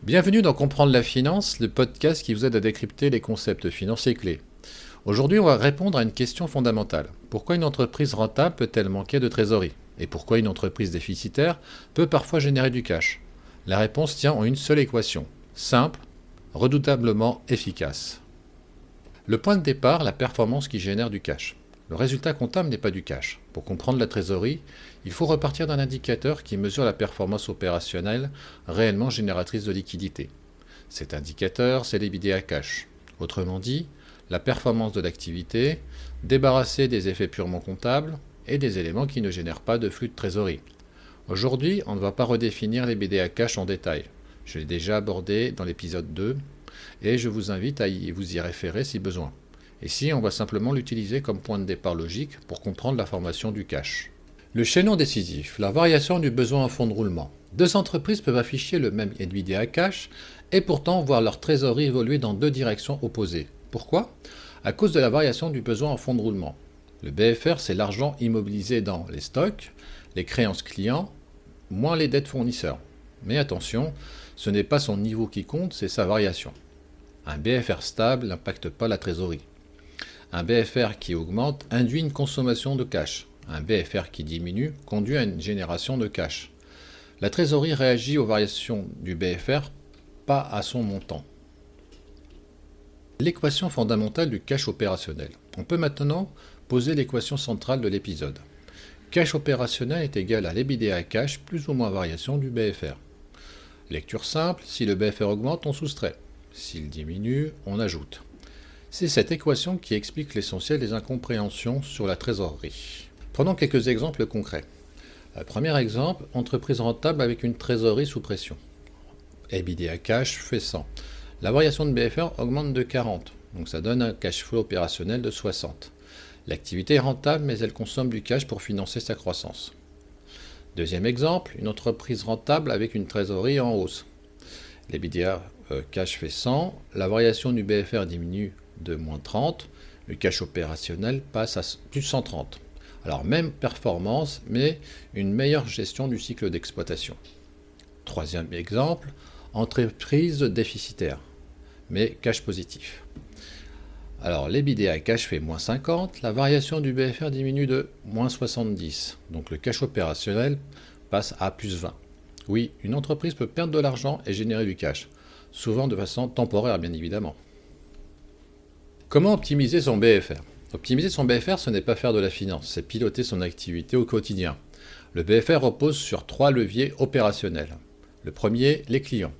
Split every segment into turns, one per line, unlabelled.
Bienvenue dans Comprendre la finance, le podcast qui vous aide à décrypter les concepts financiers clés. Aujourd'hui, on va répondre à une question fondamentale. Pourquoi une entreprise rentable peut-elle manquer de trésorerie? Et pourquoi une entreprise déficitaire peut parfois générer du cash? La réponse tient en une seule équation, simple, redoutablement efficace. Le point de départ, la performance qui génère du cash. Le résultat comptable n'est pas du cash. Pour comprendre la trésorerie, il faut repartir d'un indicateur qui mesure la performance opérationnelle réellement génératrice de liquidité. Cet indicateur, c'est l'EBITDA cash. Autrement dit, la performance de l'activité, débarrassée des effets purement comptables et des éléments qui ne génèrent pas de flux de trésorerie. Aujourd'hui, on ne va pas redéfinir l'EBITDA cash en détail. Je l'ai déjà abordé dans l'épisode 2 et je vous invite à vous y référer si besoin. Ici, on va simplement l'utiliser comme point de départ logique pour comprendre la formation du cash. Le chaînon décisif, la variation du besoin en fonds de roulement. Deux entreprises peuvent afficher le même EBITDA cash et pourtant voir leur trésorerie évoluer dans deux directions opposées. Pourquoi? À cause de la variation du besoin en fonds de roulement. Le BFR, c'est l'argent immobilisé dans les stocks, les créances clients, moins les dettes fournisseurs. Mais attention, ce n'est pas son niveau qui compte, c'est sa variation. Un BFR stable n'impacte pas la trésorerie. Un BFR qui augmente induit une consommation de cash. Un BFR qui diminue conduit à une génération de cash. La trésorerie réagit aux variations du BFR, pas à son montant. L'équation fondamentale du cash opérationnel. On peut maintenant poser l'équation centrale de l'épisode. Cash opérationnel est égal à l'EBITDA cash plus ou moins variation du BFR. Lecture simple, si le BFR augmente, on soustrait. S'il diminue, on ajoute. C'est cette équation qui explique l'essentiel des incompréhensions sur la trésorerie. Prenons quelques exemples concrets. Premier exemple, entreprise rentable avec une trésorerie sous pression. EBITDA cash fait 100. La variation de BFR augmente de 40, donc ça donne un cash flow opérationnel de 60. L'activité est rentable, mais elle consomme du cash pour financer sa croissance. Deuxième exemple, une entreprise rentable avec une trésorerie en hausse. L'EBITDA cash fait 100, la variation du BFR diminue de moins 30, le cash opérationnel passe à plus 130. Alors même performance, mais une meilleure gestion du cycle d'exploitation. Troisième exemple, entreprise déficitaire, mais cash positif. Alors l'EBITDA cash fait moins 50, la variation du BFR diminue de moins 70, donc le cash opérationnel passe à plus 20. Oui, une entreprise peut perdre de l'argent et générer du cash, souvent de façon temporaire bien évidemment. Comment optimiser son BFR? Optimiser son BFR, ce n'est pas faire de la finance, c'est piloter son activité au quotidien. Le BFR repose sur 3 leviers opérationnels. Le premier, les clients.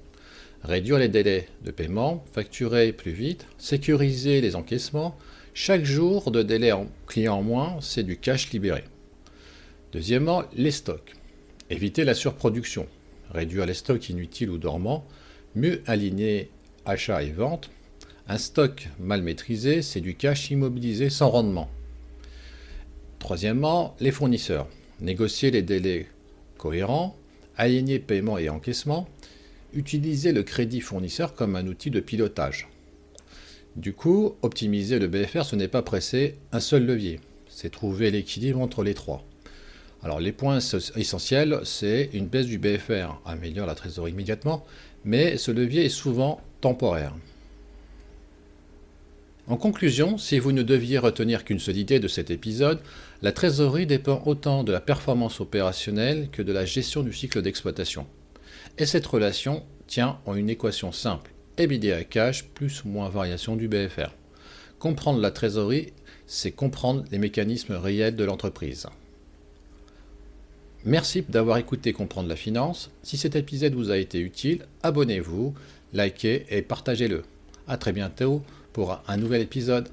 Réduire les délais de paiement, facturer plus vite, sécuriser les encaissements. Chaque jour de délai en client en moins, c'est du cash libéré. Deuxièmement, les stocks. Éviter la surproduction. Réduire les stocks inutiles ou dormants. Mieux aligner achats et ventes. Un stock mal maîtrisé, c'est du cash immobilisé sans rendement. Troisièmement, les fournisseurs. Négocier les délais cohérents, aligner paiement et encaissement, utiliser le crédit fournisseur comme un outil de pilotage. Du coup, optimiser le BFR, ce n'est pas presser un seul levier, c'est trouver l'équilibre entre les trois. Alors les points essentiels, c'est une baisse du BFR, améliore la trésorerie immédiatement, mais ce levier est souvent temporaire. En conclusion, si vous ne deviez retenir qu'une seule idée de cet épisode, la trésorerie dépend autant de la performance opérationnelle que de la gestion du cycle d'exploitation. Et cette relation tient en une équation simple, EBITDA cash plus ou moins variation du BFR. Comprendre la trésorerie, c'est comprendre les mécanismes réels de l'entreprise. Merci d'avoir écouté Comprendre la finance. Si cet épisode vous a été utile, abonnez-vous, likez et partagez-le. À très bientôt pour un nouvel épisode.